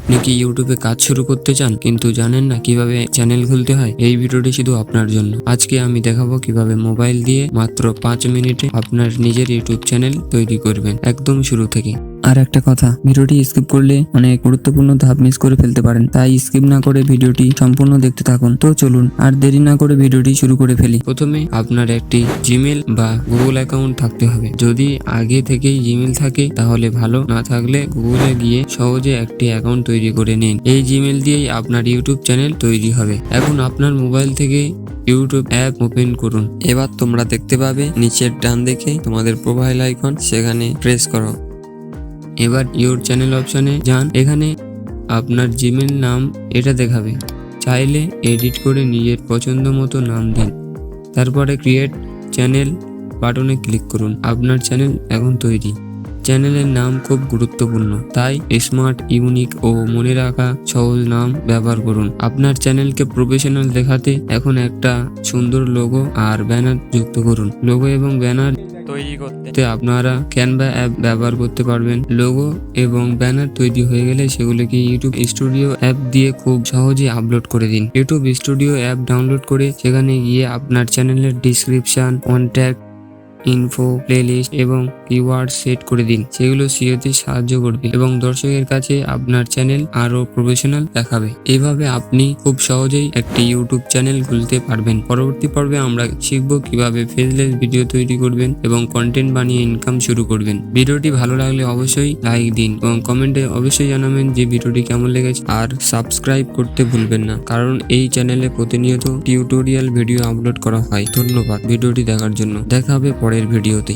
আপনি কি ইউটিউবে কাজ শুরু করতে চান কিন্তু জানেন না কিভাবে চ্যানেল খুলতে হয়? এই ভিডিওটি শুধু আপনার জন্য। আজকে আমি দেখাবো কিভাবে মোবাইল দিয়ে মাত্র 5 মিনিটে আপনার নিজের ইউটিউব চ্যানেল তৈরি করবেন, একদম শুরু থেকে। আর একটা কথা, ভিডিওটি স্কিপ করলে অনেক গুরুত্বপূর্ণ ধাপ মিস করে ফেলতে পারেন, তাই স্কিপ না করে ভিডিওটি সম্পূর্ণ দেখতে থাকুন। তো চলুন আর দেরি না করে ভিডিওটি শুরু করে ফেলি। প্রথমে আপনার একটি জিমেল বা গুগল অ্যাকাউন্ট থাকতে হবে। যদি আগে থেকেই জিমেল থাকে তাহলে ভালো, না থাকলে গুগলে গিয়ে সহজে একটি অ্যাকাউন্ট তৈরি করে নিন। এই জিমেল দিয়েই আপনার ইউটিউব চ্যানেল তৈরি হবে। এখন আপনার মোবাইল থেকে ইউটিউব অ্যাপ ওপেন করুন। এবার তোমরা দেখতে পাবে নিচের ডান দিকে তোমাদের প্রোফাইল আইকন, সেখানে প্রেস করো। এবার ইউর চ্যানেল অপশনে যান। এখানে আপনার জিমেল নাম এটা দেখাবে। চাইলে এডিট করে নিজের পছন্দ মতো নাম দিন। তারপরে ক্রিয়েট চ্যানেল বাটনে ক্লিক করুন। আপনার চ্যানেল এখন তৈরি। চ্যানেলের নাম খুব গুরুত্বপূর্ণ, তাই স্মার্ট, ইউনিক ও মনে রাখা সহজ নাম ব্যবহার করুন। আপনার চ্যানেলকে প্রফেশনাল দেখাতে এখন একটা সুন্দর লোগো আর ব্যানার যুক্ত করুন। লোগো এবং ব্যানার তৈরি করতে আপনারা ক্যানভা অ্যাপ ব্যবহার করতে পারবেন। লোগো এবং ব্যানার তৈরি হয়ে গেলে সেগুলোকে ইউটিউব স্টুডিও অ্যাপ দিয়ে খুব সহজে আপলোড করে দিন। ইউটিউব স্টুডিও অ্যাপ ডাউনলোড করে সেখানে গিয়ে আপনার চ্যানেলের ডিসক্রিপশন, কন্ট্যাক্ট ইনফো, প্লেলিস্ট এবং কিওয়ার্ড সেট করে দিন। সেগুলো সিওতে সাহায্য করবে এবং দর্শকের কাছে আপনার চ্যানেল আরো প্রফেশনাল দেখাবে। এভাবে আপনি খুব সহজেই একটি ইউটিউব চ্যানেল খুলতে পারবেন। পরবর্তী পর্বে আমরা শিখব কিভাবে ফেসলেস ভিডিও তৈরি করবেন এবং কন্টেন্ট বানিয়ে ইনকাম শুরু করবেন। ভিডিওটি ভালো লাগলে অবশ্যই লাইক দিন এবং কমেন্টে অবশ্যই জানাবেন যে ভিডিওটি কেমন লেগেছে। আর সাবস্ক্রাইব করতে ভুলবেন না, কারণ এই চ্যানেলে প্রতিনিয়ত টিউটোরিয়াল ভিডিও আপলোড করা হয়। ধন্যবাদ ভিডিওটি দেখার জন্য। দেখা হবে পরের ভিডিওতে।